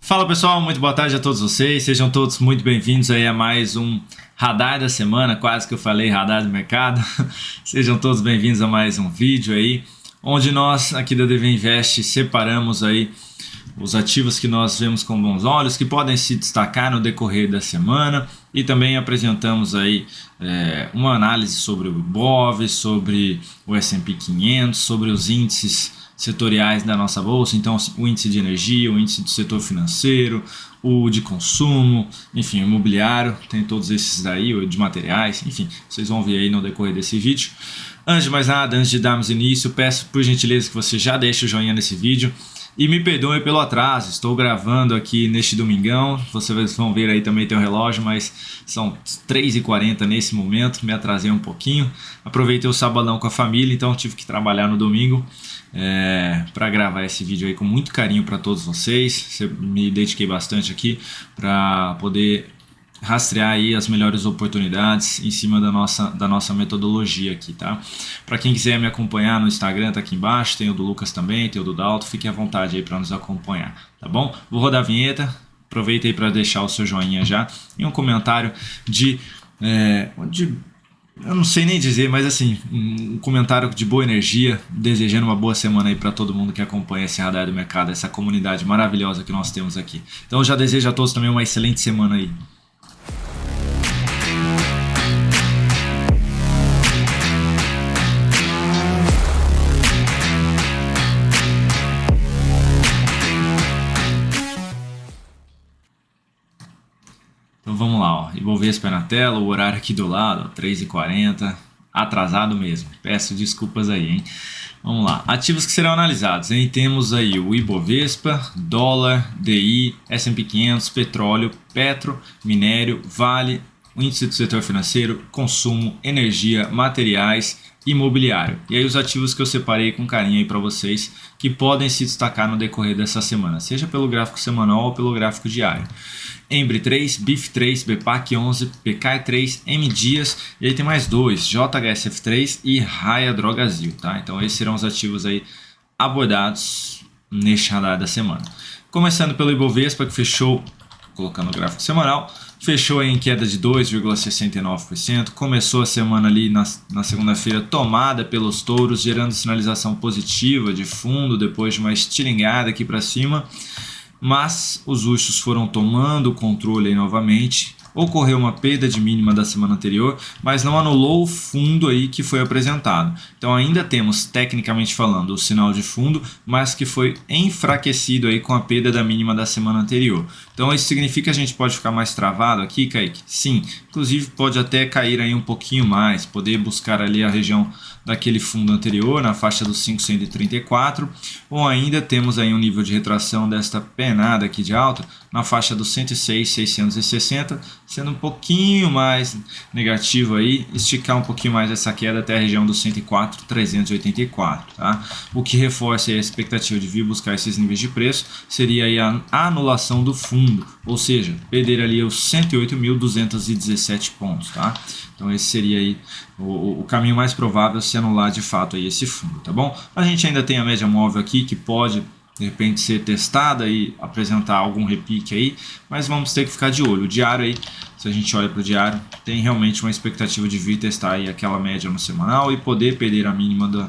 Fala pessoal, muito boa tarde a todos vocês, sejam todos muito bem-vindos aí a mais um Radar da Semana, quase que eu falei Radar do Mercado. Sejam todos bem-vindos a mais um vídeo aí, onde nós aqui da DV Invest separamos aí os ativos que nós vemos com bons olhos, que podem se destacar no decorrer da semana, e também apresentamos aí uma análise sobre o Ibov, sobre o S&P 500, sobre os índices setoriais da nossa bolsa, então o índice de energia, o índice do setor financeiro, o de consumo, enfim, o imobiliário, tem todos esses daí, o de materiais, enfim, vocês vão ver aí no decorrer desse vídeo. Antes de mais nada, antes de darmos início, peço por gentileza que você já deixe o joinha nesse vídeo e me perdoe pelo atraso, estou gravando aqui neste domingão, vocês vão ver aí também tem o relógio, mas são 3h40 nesse momento, me atrasei um pouquinho, aproveitei o sabadão com a família, então tive que trabalhar no domingo para gravar esse vídeo aí com muito carinho para todos vocês. Me dediquei bastante aqui para poder rastrear aí as melhores oportunidades em cima da nossa metodologia aqui, tá? Para quem quiser me acompanhar no Instagram, tá aqui embaixo, tem o do Lucas também, tem o do Dalton, fiquem à vontade aí para nos acompanhar, tá bom? Vou rodar a vinheta, aproveita aí para deixar o seu joinha já e um comentário eu não sei nem dizer, mas assim, um comentário de boa energia, desejando uma boa semana aí para todo mundo que acompanha esse Radar do Mercado, essa comunidade maravilhosa que nós temos aqui. Então eu já desejo a todos também uma excelente semana aí. Então vamos lá, ó. Ibovespa na tela, o horário aqui do lado, 3h40, atrasado mesmo, peço desculpas aí, hein? Vamos lá, ativos que serão analisados, hein? Temos aí o Ibovespa, dólar, DI, S&P 500, petróleo, petro, minério, vale, o índice do setor financeiro, consumo, energia, materiais, imobiliário. E aí os ativos que eu separei com carinho aí para vocês que podem se destacar no decorrer dessa semana, seja pelo gráfico semanal ou pelo gráfico diário. Embry 3, BIF 3, BPAC 11, PK 3, M Dias e aí tem mais dois, JHSF 3 e Raia Drogasil, tá? Então esses serão os ativos aí abordados neste radar da semana. Começando pelo Ibovespa que fechou, colocando o gráfico semanal, fechou em queda de 2,69%, começou a semana ali na segunda-feira tomada pelos touros, gerando sinalização positiva de fundo depois de uma estilingada aqui para cima, mas os ursos foram tomando o controle aí novamente. Ocorreu uma perda de mínima da semana anterior, mas não anulou o fundo aí que foi apresentado. Então ainda temos, tecnicamente falando, o sinal de fundo, mas que foi enfraquecido aí com a perda da mínima da semana anterior. Então isso significa que a gente pode ficar mais travado aqui, Kaique? Sim, inclusive pode até cair aí um pouquinho mais, poder buscar ali a região daquele fundo anterior, na faixa dos 534, ou ainda temos aí um nível de retração desta penada aqui de alta, na faixa dos 106,660, sendo um pouquinho mais negativo aí, esticar um pouquinho mais essa queda até a região dos 104,384, tá? O que reforça aí a expectativa de vir buscar esses níveis de preço seria aí a anulação do fundo, ou seja, perder ali os 108.217 pontos, tá? Então esse seria aí o caminho mais provável se anular de fato aí esse fundo, tá bom? A gente ainda tem a média móvel aqui que pode de repente ser testada e apresentar algum repique aí, mas vamos ter que ficar de olho. O diário aí, se a gente olha para o diário, tem realmente uma expectativa de vir testar aí aquela média no semanal e poder perder a mínima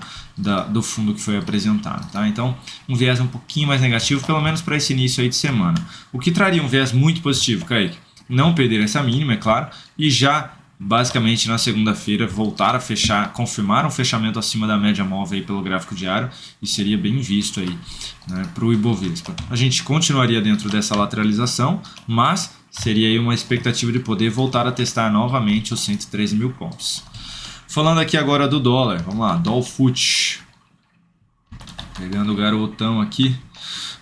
do fundo que foi apresentado, tá? Então um viés um pouquinho mais negativo, pelo menos para esse início aí de semana. O que traria um viés muito positivo, Kaique? Não perder essa mínima, é claro, e já basicamente na segunda-feira voltar a fechar, confirmar um fechamento acima da média móvel aí pelo gráfico diário, e seria bem visto aí, né, para o Ibovespa. A gente continuaria dentro dessa lateralização, mas seria aí uma expectativa de poder voltar a testar novamente os 113 mil pontos. Falando aqui agora do dólar, vamos lá, Dolfut, pegando o garotão aqui.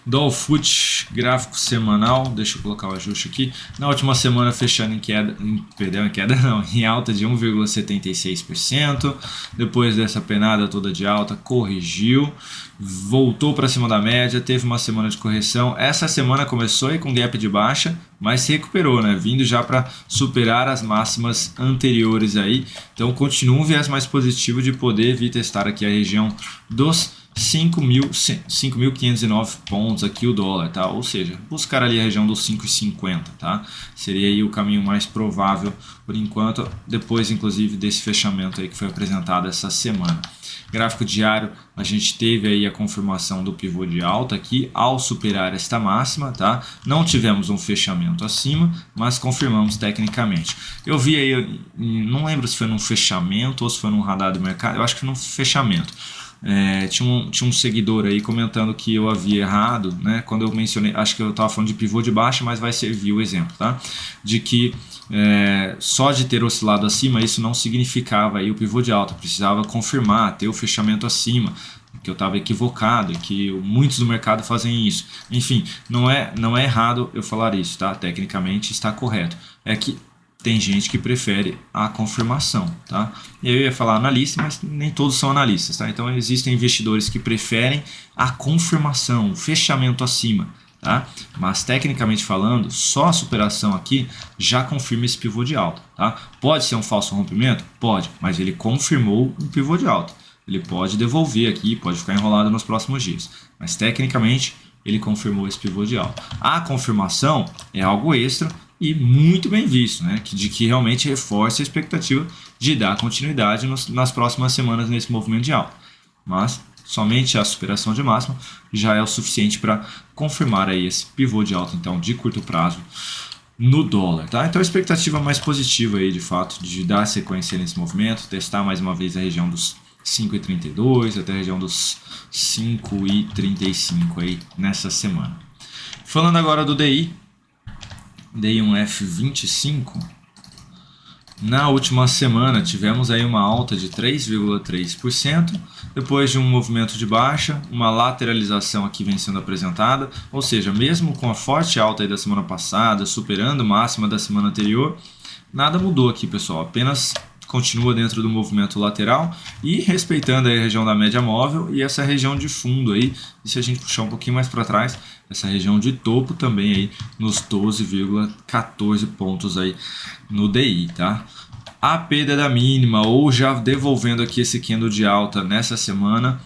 Dolfut, gráfico semanal, deixa eu colocar o ajuste aqui, na última semana fechando em alta de 1,76%, depois dessa penada toda de alta, corrigiu, voltou para cima da média, teve uma semana de correção, essa semana começou aí com gap de baixa, mas se recuperou, né? Vindo já para superar as máximas anteriores aí, então continua um viés mais positivo de poder vir testar aqui a região dos 5.509 pontos aqui o dólar, tá? Ou seja, buscar ali a região dos 5,50, tá? Seria aí o caminho mais provável por enquanto, depois inclusive desse fechamento aí que foi apresentado essa semana. Gráfico diário, a gente teve aí a confirmação do pivô de alta aqui ao superar esta máxima, tá? Não tivemos um fechamento acima, mas confirmamos tecnicamente. Eu vi aí, não lembro se foi num fechamento ou se foi num radar do mercado, eu acho que num fechamento. Tinha um seguidor aí comentando que eu havia errado, né? Quando eu mencionei, acho que eu estava falando de pivô de baixa, mas vai servir o exemplo, tá? De que só de ter oscilado acima, isso não significava aí o pivô de alta, precisava confirmar, ter o fechamento acima, que eu estava equivocado e que muitos do mercado fazem isso. Enfim, não é errado eu falar isso, tá? Tecnicamente está correto. É que tem gente que prefere a confirmação, tá? Eu ia falar analista, mas nem todos são analistas, tá? Então existem investidores que preferem a confirmação, o fechamento acima, tá? Mas tecnicamente falando, só a superação aqui já confirma esse pivô de alta, tá? Pode ser um falso rompimento? Pode, mas ele confirmou um pivô de alta. Ele pode devolver aqui, pode ficar enrolado nos próximos dias, mas tecnicamente ele confirmou esse pivô de alta. A confirmação é algo extra e muito bem visto, né? De que realmente reforça a expectativa de dar continuidade nas próximas semanas nesse movimento de alta. Mas somente a superação de máxima já é o suficiente para confirmar aí esse pivô de alta, então, de curto prazo no dólar, tá? Então a expectativa mais positiva aí, de fato, de dar sequência nesse movimento, testar mais uma vez a região dos 5,32 até a região dos 5,35 aí nessa semana. Falando agora do DI, DI1F25, na última semana tivemos aí uma alta de 3,3%, depois de um movimento de baixa, uma lateralização aqui vem sendo apresentada, ou seja, mesmo com a forte alta aí da semana passada, superando a máxima da semana anterior, nada mudou aqui, pessoal, apenas continua dentro do movimento lateral e respeitando aí a região da média móvel e essa região de fundo aí, e se a gente puxar um pouquinho mais para trás, essa região de topo também aí nos 12,14 pontos aí no DI, tá? A perda da mínima, ou já devolvendo aqui esse candle de alta nessa semana,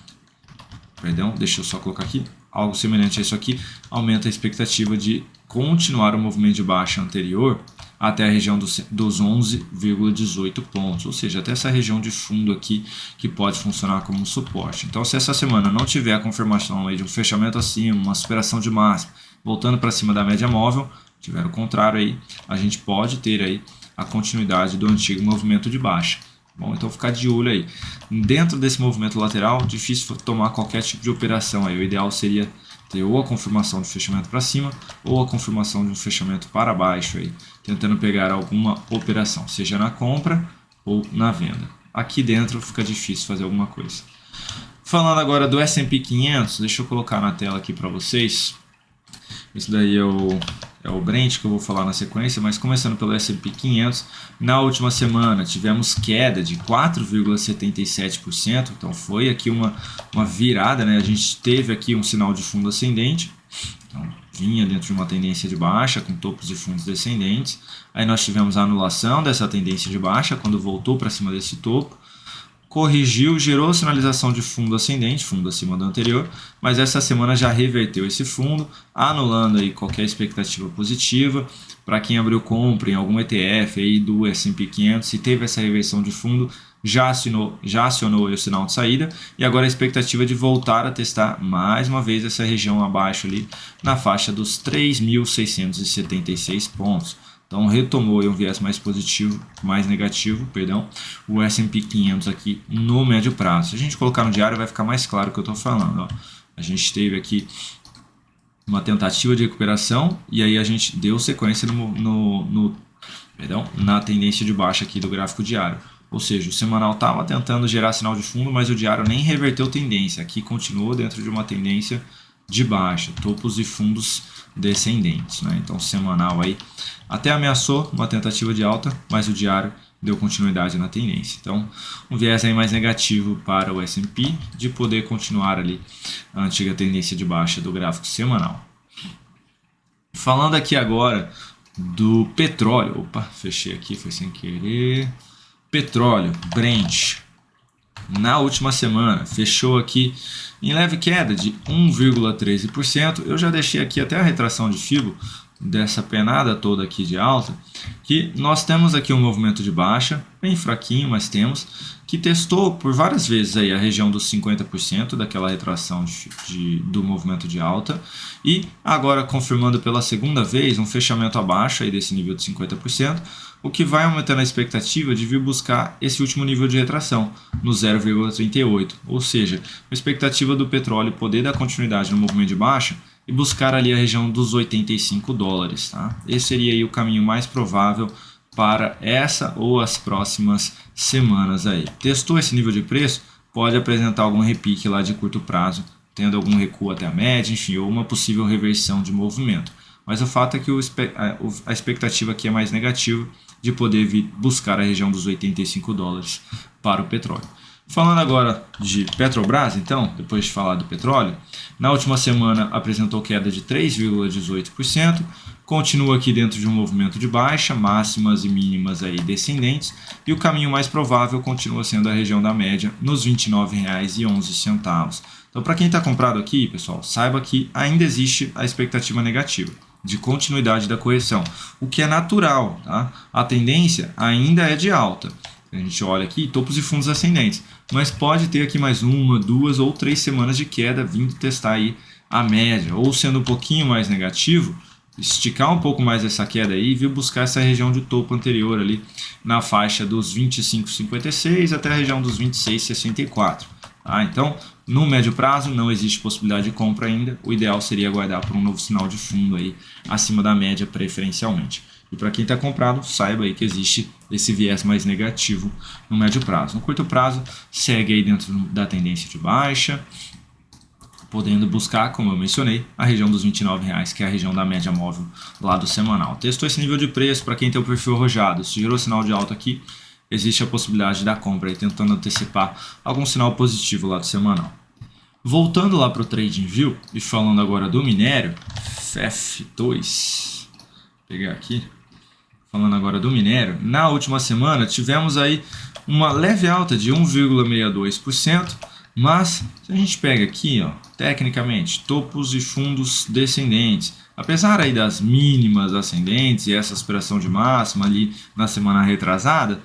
perdão, deixa eu só colocar aqui, algo semelhante a isso aqui, aumenta a expectativa de continuar o movimento de baixa anterior até a região dos 11,18 pontos, ou seja, até essa região de fundo aqui que pode funcionar como um suporte. Então, se essa semana não tiver a confirmação aí de um fechamento acima, uma superação de máximo, voltando para cima da média móvel, tiver o contrário aí, a gente pode ter aí a continuidade do antigo movimento de baixa. Bom, então ficar de olho aí. Dentro desse movimento lateral, difícil tomar qualquer tipo de operação aí. O ideal seria ter ou a confirmação de fechamento para cima ou a confirmação de um fechamento para baixo aí, tentando pegar alguma operação, seja na compra ou na venda. Aqui dentro fica difícil fazer alguma coisa. Falando agora do S&P 500, deixa eu colocar na tela aqui para vocês. Esse daí é o Brent que eu vou falar na sequência, mas começando pelo S&P 500, na última semana tivemos queda de 4,77%, então foi aqui uma virada, né? A gente teve aqui um sinal de fundo ascendente, então vinha dentro de uma tendência de baixa com topos de fundos descendentes, aí nós tivemos a anulação dessa tendência de baixa quando voltou para cima desse topo, corrigiu, gerou sinalização de fundo ascendente, fundo acima do anterior, mas essa semana já reverteu esse fundo, anulando aí qualquer expectativa positiva. Para quem abriu compra em algum ETF aí do S&P 500 e teve essa reversão de fundo, já acionou o sinal de saída e agora a expectativa é de voltar a testar mais uma vez essa região abaixo ali na faixa dos 3.676 pontos. Então retomou um viés mais positivo, mais negativo, perdão, o S&P 500 aqui no médio prazo. Se a gente colocar no diário vai ficar mais claro o que eu estou falando. Ó. A gente teve aqui uma tentativa de recuperação e aí a gente deu sequência na tendência de baixa aqui do gráfico diário. Ou seja, o semanal estava tentando gerar sinal de fundo, mas o diário nem reverteu tendência. Aqui continuou dentro de uma tendência de baixa, topos e fundos descendentes, né? Então semanal aí até ameaçou uma tentativa de alta, mas o diário deu continuidade na tendência. Então um viés aí mais negativo para o S&P de poder continuar ali a antiga tendência de baixa do gráfico semanal. Falando aqui agora do petróleo, opa, fechei aqui, foi sem querer. Petróleo, Brent. na última semana fechou aqui em leve queda de 1,13%. Eu já deixei aqui até a retração de Fibo dessa penada toda aqui de alta, que nós temos aqui um movimento de baixa, bem fraquinho, mas temos, que testou por várias vezes aí a região dos 50% daquela retração do movimento de alta, e agora confirmando pela segunda vez um fechamento abaixo aí desse nível de 50%, o que vai aumentando a expectativa de vir buscar esse último nível de retração, no 0,38, ou seja, a expectativa do petróleo poder dar continuidade no movimento de baixa e buscar ali a região dos 85 dólares. Tá? Esse seria aí o caminho mais provável para essa ou as próximas semanas. Aí. Testou esse nível de preço, pode apresentar algum repique lá de curto prazo, tendo algum recuo até a média, enfim, ou uma possível reversão de movimento. Mas o fato é que a expectativa aqui é mais negativa de poder vir buscar a região dos 85 dólares para o petróleo. Falando agora de Petrobras, então, depois de falar do petróleo, na última semana apresentou queda de 3,18%, continua aqui dentro de um movimento de baixa, máximas e mínimas aí descendentes, e o caminho mais provável continua sendo a região da média nos R$ 29,11. Então, para quem está comprado aqui, pessoal, saiba que ainda existe a expectativa negativa de continuidade da correção, o que é natural, tá? A tendência ainda é de alta. A gente olha aqui, topos e fundos ascendentes, mas pode ter aqui mais 1, 2 ou 3 semanas de queda vindo testar aí a média, ou sendo um pouquinho mais negativo, esticar um pouco mais essa queda aí e vir buscar essa região de topo anterior ali na faixa dos 25,56 até a região dos 26,64. Tá? Então, no médio prazo não existe possibilidade de compra ainda, o ideal seria aguardar por um novo sinal de fundo aí acima da média preferencialmente. E para quem está comprado, saiba aí que existe esse viés mais negativo no médio prazo. No curto prazo, segue aí dentro da tendência de baixa, podendo buscar, como eu mencionei, a região dos R$ 29,00, que é a região da média móvel lá do semanal. Testou esse nível de preço para quem tem o perfil arrojado. Se gerou sinal de alta aqui, existe a possibilidade da compra aí, tentando antecipar algum sinal positivo lá do semanal. Voltando lá para o TradingView e falando agora do minério, FF2, vou pegar aqui. Falando agora do minério, na última semana tivemos aí uma leve alta de 1,62%, mas se a gente pega aqui, ó, tecnicamente, topos e fundos descendentes, apesar aí das mínimas ascendentes e essa aspiração de máxima ali na semana retrasada,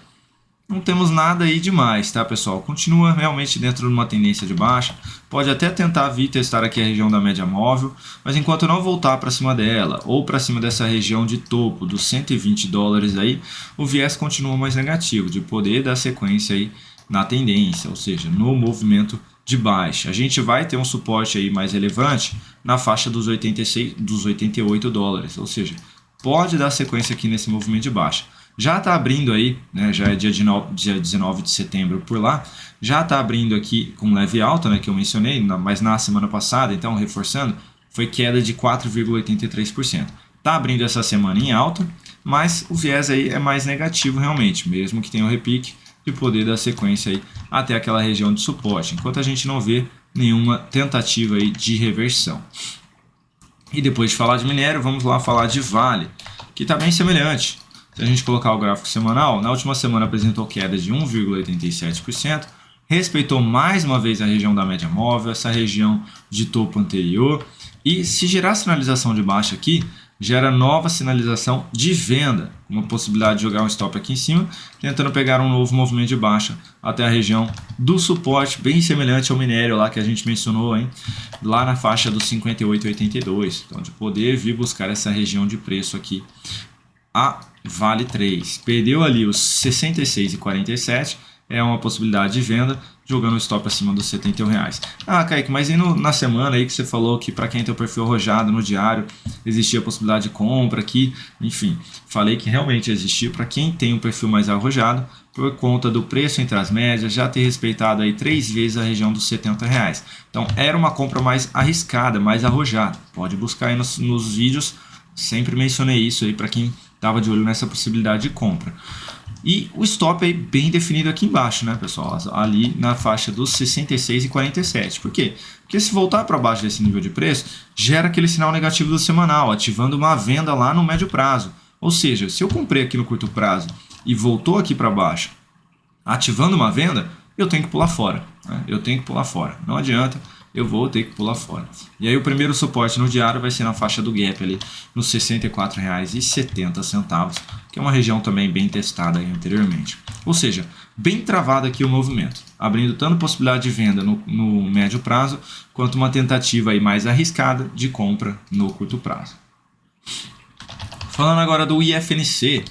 não temos nada aí demais, tá, pessoal? Continua realmente dentro de uma tendência de baixa. Pode até tentar vir testar aqui a região da média móvel, mas enquanto não voltar para cima dela ou para cima dessa região de topo dos 120 dólares aí, o viés continua mais negativo, de poder dar sequência aí na tendência, ou seja, no movimento de baixa. A gente vai ter um suporte aí mais relevante na faixa dos 86, dos 88 dólares, ou seja, pode dar sequência aqui nesse movimento de baixa. Já está abrindo aí, né, já é dia 19 de setembro por lá, já está abrindo aqui com leve alta, né, que eu mencionei, mas na semana passada, então reforçando, foi queda de 4,83%. Está abrindo essa semana em alta, mas o viés aí é mais negativo realmente, mesmo que tenha o repique de poder dar sequência aí até aquela região de suporte, enquanto a gente não vê nenhuma tentativa aí de reversão. E depois de falar de minério, vamos lá falar de Vale, que está bem semelhante. Se a gente colocar o gráfico semanal, na última semana apresentou queda de 1,87%, respeitou mais uma vez a região da média móvel, essa região de topo anterior, e se gerar sinalização de baixa aqui, gera nova sinalização de venda, uma possibilidade de jogar um stop aqui em cima, tentando pegar um novo movimento de baixa até a região do suporte, bem semelhante ao minério lá que a gente mencionou, hein? Lá na faixa dos 58,82, então de poder vir buscar essa região de preço aqui, a Vale 3. Perdeu ali os 66,47, é uma possibilidade de venda, jogando o stop acima dos R$71. Ah, Kaique, mas e na semana aí que você falou que para quem tem o perfil arrojado no diário, existia a possibilidade de compra aqui, enfim, falei que realmente existia para quem tem um perfil mais arrojado, por conta do preço entre as médias, já ter respeitado aí 3 vezes a região dos R$70. Então era uma compra mais arriscada, mais arrojada. Pode buscar aí nos vídeos, sempre mencionei isso aí para quem estava de olho nessa possibilidade de compra. E o stop aí bem definido aqui embaixo, né, pessoal? Ali na faixa dos 66,47. Por quê? Porque se voltar para baixo desse nível de preço, gera aquele sinal negativo do semanal, ativando uma venda lá no médio prazo. Ou seja, se eu comprei aqui no curto prazo e voltou aqui para baixo, ativando uma venda, eu tenho que pular fora, né? Eu tenho que pular fora, não adianta, eu vou ter que pular fora. E aí o primeiro suporte no diário vai ser na faixa do gap ali, nos R$ 64,70, que é uma região também bem testada aí anteriormente. Ou seja, bem travado aqui o movimento, abrindo tanto possibilidade de venda no médio prazo, quanto uma tentativa aí mais arriscada de compra no curto prazo. Falando agora do IFNC,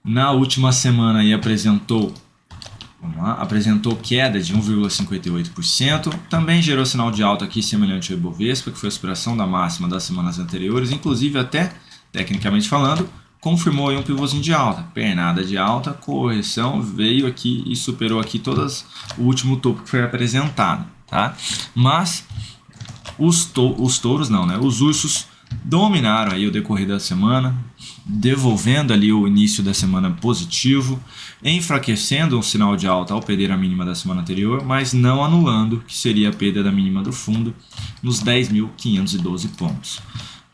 na última semana aí apresentou queda de 1,58%, também gerou sinal de alta aqui semelhante ao Ibovespa, que foi a superação da máxima das semanas anteriores, inclusive até, tecnicamente falando, confirmou aí um pivôzinho de alta, pernada de alta, correção, veio aqui e superou aqui o último topo que foi apresentado, tá? Mas os touros não, né? Os ursos dominaram aí o decorrer da semana, devolvendo ali o início da semana positivo, enfraquecendo um sinal de alta ao perder a mínima da semana anterior, mas não anulando, que seria a perda da mínima do fundo, nos 10.512 pontos.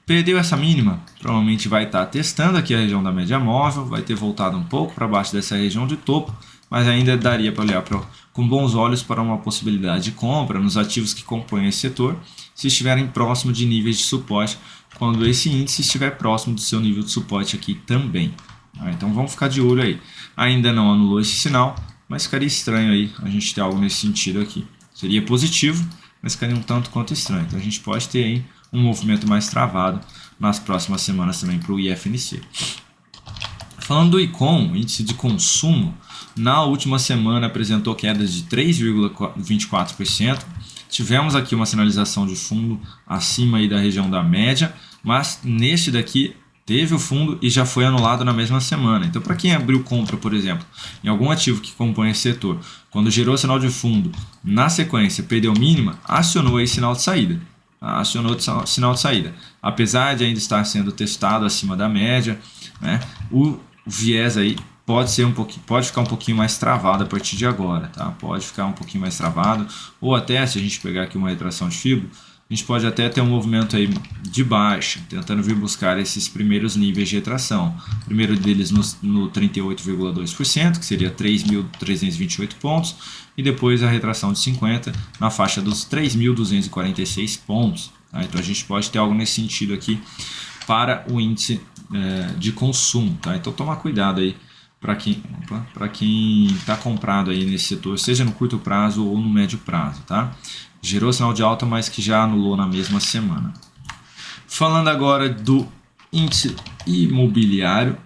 Perdeu essa mínima, provavelmente vai estar testando aqui a região da média móvel, vai ter voltado um pouco para baixo dessa região de topo, mas ainda daria para olhar com bons olhos para uma possibilidade de compra nos ativos que compõem esse setor, se estiverem próximo de níveis de suporte, quando esse índice estiver próximo do seu nível de suporte aqui também. Então vamos ficar de olho aí. Ainda não anulou esse sinal, mas ficaria estranho aí a gente ter algo nesse sentido aqui. Seria positivo, mas ficaria um tanto quanto estranho. Então a gente pode ter aí um movimento mais travado nas próximas semanas também para o IFNC. Falando do ICOM, índice de consumo, na última semana apresentou quedas de 3,24%. Tivemos aqui uma sinalização de fundo acima aí da região da média, mas neste daqui teve o fundo e já foi anulado na mesma semana. Então, para quem abriu compra, por exemplo, em algum ativo que compõe esse setor, quando gerou sinal de fundo, na sequência perdeu mínima, acionou aí sinal de saída. Sinal de saída. Apesar de ainda estar sendo testado acima da média, né, o viés aí pode ficar um pouquinho mais travado a partir de agora, tá? Pode ficar um pouquinho mais travado, ou até se a gente pegar aqui uma retração de fibra, a gente pode até ter um movimento aí de baixa, tentando vir buscar esses primeiros níveis de retração. O primeiro deles no 38,2%, que seria 3.328 pontos, e depois a retração de 50 na faixa dos 3.246 pontos. Tá? Então a gente pode ter algo nesse sentido aqui para o índice de consumo. Tá? Então tomar cuidado aí para quem está comprado aí nesse setor, seja no curto prazo ou no médio prazo, tá? Gerou sinal de alta, mas que já anulou na mesma semana. Falando agora do índice imobiliário,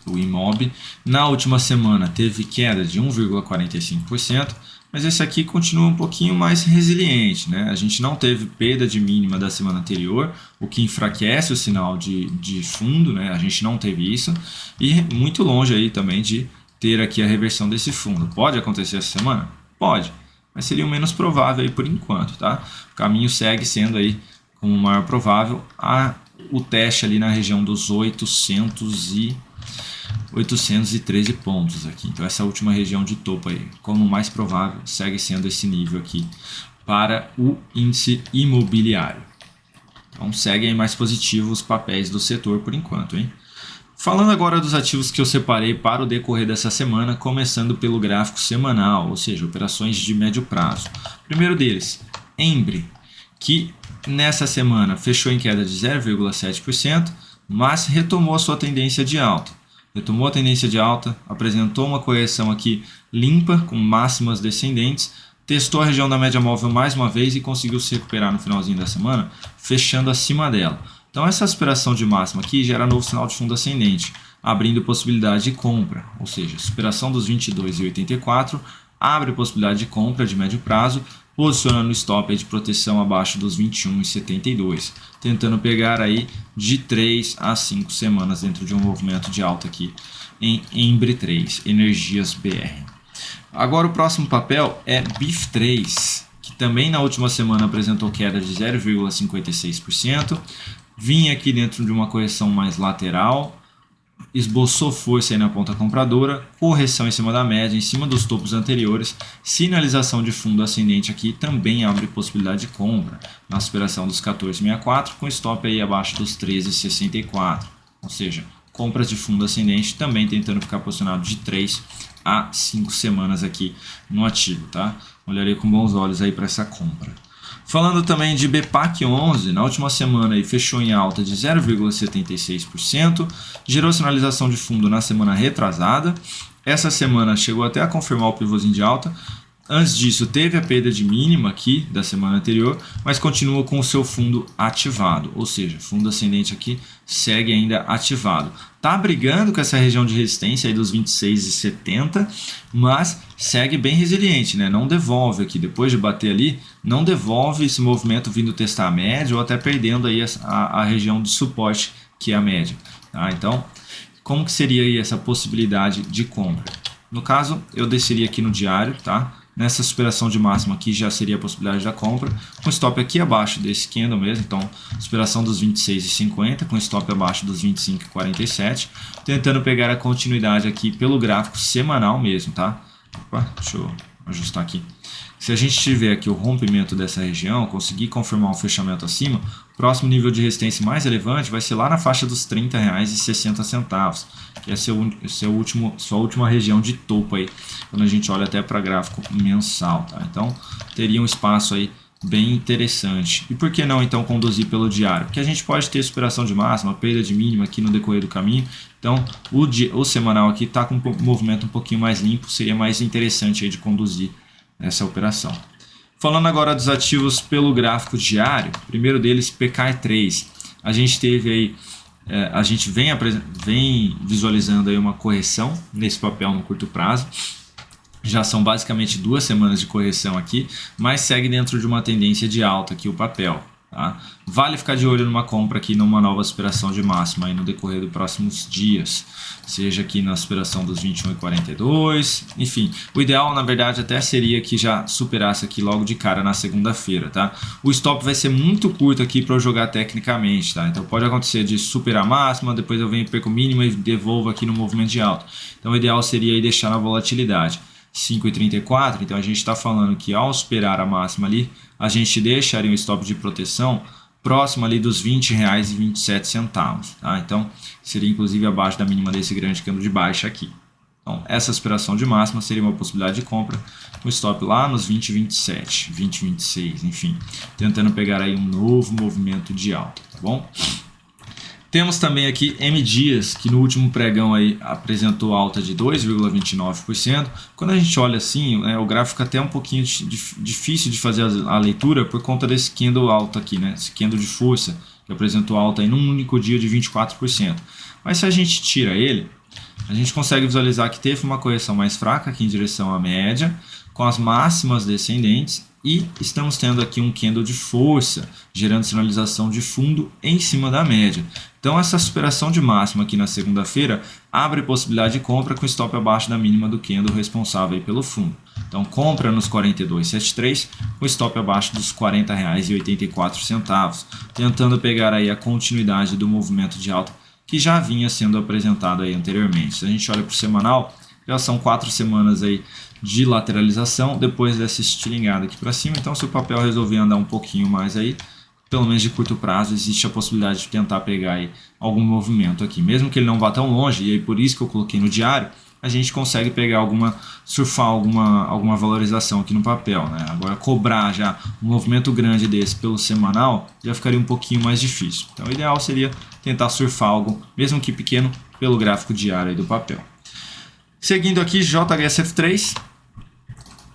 o IMOB, na última semana teve queda de 1,45%, mas esse aqui continua um pouquinho mais resiliente, né? A gente não teve perda de mínima da semana anterior, o que enfraquece o sinal de fundo, né? A gente não teve isso, e muito longe aí também de ter aqui a reversão desse fundo. Pode acontecer essa semana? Pode, mas seria o menos provável aí por enquanto, tá? O caminho segue sendo aí como o maior provável o teste ali na região dos 813 pontos aqui. Então essa última região de topo aí, como mais provável, segue sendo esse nível aqui para o índice imobiliário. Então seguem mais positivos os papéis do setor por enquanto, hein? Falando agora dos ativos que eu separei para o decorrer dessa semana, começando pelo gráfico semanal, ou seja, operações de médio prazo. Primeiro deles, Embry, que nessa semana fechou em queda de 0,7%, mas retomou a sua tendência de alta. Apresentou uma correção aqui limpa, com máximas descendentes, testou a região da média móvel mais uma vez e conseguiu se recuperar no finalzinho da semana, fechando acima dela. Então essa aspiração de máxima aqui gera novo sinal de fundo ascendente, abrindo possibilidade de compra, ou seja, superação dos 22,84, abre possibilidade de compra de médio prazo, posicionando o stop de proteção abaixo dos 21,72, tentando pegar aí de 3 a 5 semanas dentro de um movimento de alta aqui em Embry 3, Energias BR. Agora o próximo papel é BIF3, que também na última semana apresentou queda de 0,56%, vinha aqui dentro de uma correção mais lateral, esboçou força aí na ponta compradora, correção em cima da média, em cima dos topos anteriores, sinalização de fundo ascendente aqui também abre possibilidade de compra na superação dos 14,64 com stop aí abaixo dos 13,64, ou seja, compras de fundo ascendente, também tentando ficar posicionado de 3 a 5 semanas aqui no ativo, tá? Olharei com bons olhos aí para essa compra. Falando também de BPAC 11, na última semana aí fechou em alta de 0,76%, gerou sinalização de fundo na semana retrasada. Essa semana chegou até a confirmar o pivôzinho de alta. Antes disso, teve a perda de mínima aqui da semana anterior, mas continua com o seu fundo ativado, ou seja, fundo ascendente aqui segue ainda ativado. Está brigando com essa região de resistência aí dos 26,70, mas segue bem resiliente, né? Não devolve aqui, depois de bater ali, não devolve esse movimento vindo testar a média ou até perdendo aí a região de suporte, que é a média. Tá? Então, como que seria aí essa possibilidade de compra? No caso, eu desceria aqui no diário, tá? Nessa superação de máxima aqui já seria a possibilidade da compra, com stop aqui abaixo desse candle mesmo, então superação dos 26,50, com stop abaixo dos 25,47, tentando pegar a continuidade aqui pelo gráfico semanal mesmo, tá? Opa, deixa eu ajustar aqui. Se a gente tiver aqui o rompimento dessa região, conseguir confirmar um fechamento acima, o próximo nível de resistência mais relevante vai ser lá na faixa dos R$ 30,60, que é sua última região de topo aí, quando a gente olha até para gráfico mensal, tá? Então teria um espaço aí bem interessante. E por que não então conduzir pelo diário? Porque a gente pode ter superação de máxima, perda de mínima aqui no decorrer do caminho. Então o semanal aqui está com um movimento um pouquinho mais limpo, seria mais interessante aí de conduzir essa operação. Falando agora dos ativos pelo gráfico diário, primeiro deles PKE3. A gente teve aí, a gente vem visualizando aí uma correção nesse papel no curto prazo. Já são basicamente 2 semanas de correção aqui, mas segue dentro de uma tendência de alta aqui o papel. Tá? Vale ficar de olho numa compra aqui numa nova superação de máxima aí no decorrer dos próximos dias, seja aqui na superação dos 21,42, enfim, o ideal na verdade até seria que já superasse aqui logo de cara na segunda-feira, tá? O stop vai ser muito curto aqui para eu jogar tecnicamente, tá? Então pode acontecer de superar a máxima, depois eu venho perco mínima e devolvo aqui no movimento de alta. Então o ideal seria aí deixar na volatilidade. 5,34, então a gente está falando que ao superar a máxima ali, a gente deixaria um stop de proteção próximo ali dos R$ 20,27, tá? Então seria inclusive abaixo da mínima desse grande candle de baixa aqui. Então essa superação de máxima seria uma possibilidade de compra, com stop lá nos 20,27, 20,26, enfim, tentando pegar aí um novo movimento de alta, tá bom? Temos também aqui M Dias, que no último pregão aí apresentou alta de 2,29%. Quando a gente olha assim, o gráfico fica até um pouquinho difícil de fazer a leitura por conta desse candle alto aqui, né? Esse candle de força que apresentou alta aí num único dia de 24%. Mas se a gente tira ele, a gente consegue visualizar que teve uma correção mais fraca aqui em direção à média, com as máximas descendentes, e estamos tendo aqui um candle de força, gerando sinalização de fundo em cima da média. Então essa superação de máxima aqui na segunda-feira abre possibilidade de compra com stop abaixo da mínima do candle responsável aí pelo fundo. Então compra nos 42,73 com stop abaixo dos R$ 40,84, tentando pegar aí a continuidade do movimento de alta que já vinha sendo apresentado aí anteriormente. Se a gente olha para o semanal, já são 4 semanas aí de lateralização depois dessa estilingada aqui para cima. Então se o papel resolver andar um pouquinho mais aí, pelo menos de curto prazo, existe a possibilidade de tentar pegar aí algum movimento aqui, mesmo que ele não vá tão longe, e aí por isso que eu coloquei no diário, a gente consegue pegar surfar alguma valorização aqui no papel, né? Agora cobrar já um movimento grande desse pelo semanal já ficaria um pouquinho mais difícil. Então o ideal seria tentar surfar algo, mesmo que pequeno, pelo gráfico diário aí do papel. Seguindo aqui, JHSF3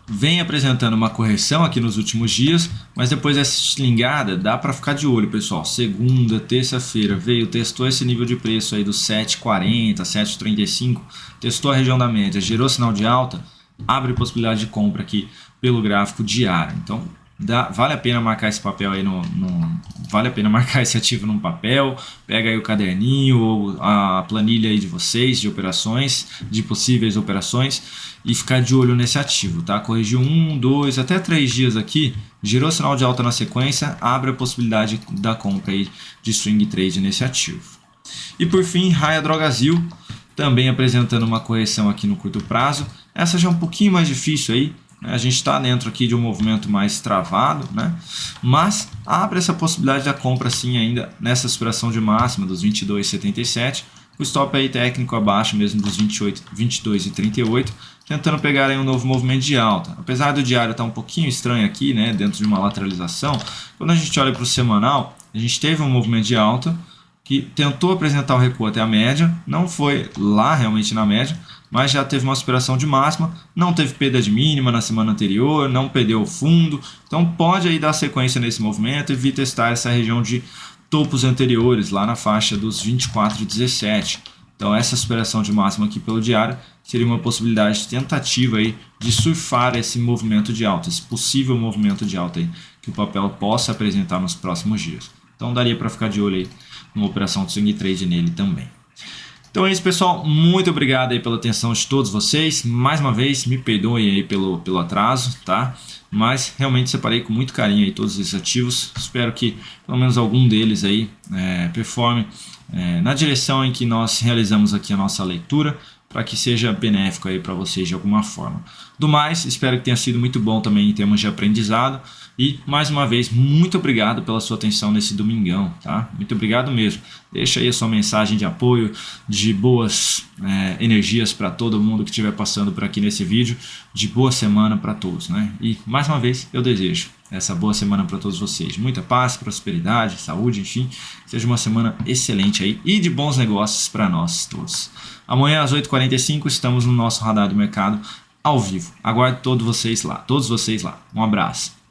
vem apresentando uma correção aqui nos últimos dias, mas depois dessa estilingada dá para ficar de olho, pessoal. Segunda, terça-feira testou esse nível de preço aí dos 7,40, 7,35, testou a região da média, gerou sinal de alta, abre possibilidade de compra aqui pelo gráfico diário. Então vale a pena marcar esse papel aí vale a pena marcar esse ativo num papel, pega aí o caderninho ou a planilha aí de vocês de operações, de possíveis operações, e ficar de olho nesse ativo, tá? Corrigiu 1, 2, até 3 dias aqui, gerou sinal de alta na sequência, abre a possibilidade da compra aí de swing trade nesse ativo. E por fim, Raia Drogasil, também apresentando uma correção aqui no curto prazo. Essa já é um pouquinho mais difícil aí, a gente está dentro aqui de um movimento mais travado, né? Mas abre essa possibilidade da compra sim ainda nessa superação de máxima dos 22,77, o stop aí técnico abaixo mesmo dos 22,38, tentando pegar aí um novo movimento de alta. Apesar do diário estar um pouquinho estranho aqui, né, dentro de uma lateralização, quando a gente olha para o semanal, a gente teve um movimento de alta que tentou apresentar o recuo até a média, não foi lá realmente na média, mas já teve uma superação de máxima, não teve perda de mínima na semana anterior, não perdeu o fundo, então pode aí dar sequência nesse movimento e vir testar essa região de topos anteriores, lá na faixa dos 24,17. Então essa superação de máxima aqui pelo diário seria uma possibilidade de tentativa aí de surfar esse movimento de alta, esse possível movimento de alta aí que o papel possa apresentar nos próximos dias. Então daria para ficar de olho aí numa operação de swing trade nele também. Então é isso, pessoal, muito obrigado aí pela atenção de todos vocês, mais uma vez me perdoem aí pelo atraso, tá? Mas realmente separei com muito carinho aí todos esses ativos, espero que pelo menos algum deles aí performe na direção em que nós realizamos aqui a nossa leitura, para que seja benéfico aí para vocês de alguma forma. Do mais, espero que tenha sido muito bom também em termos de aprendizado. E, mais uma vez, muito obrigado pela sua atenção nesse domingão, tá? Muito obrigado mesmo. Deixa aí a sua mensagem de apoio, de boas energias para todo mundo que estiver passando por aqui nesse vídeo, de boa semana para todos, né? E, mais uma vez, eu desejo essa boa semana para todos vocês. Muita paz, prosperidade, saúde, enfim. Seja uma semana excelente aí e de bons negócios para nós todos. Amanhã às 8h45 estamos no nosso Radar do Mercado ao vivo. Aguardo todos vocês lá. Um abraço.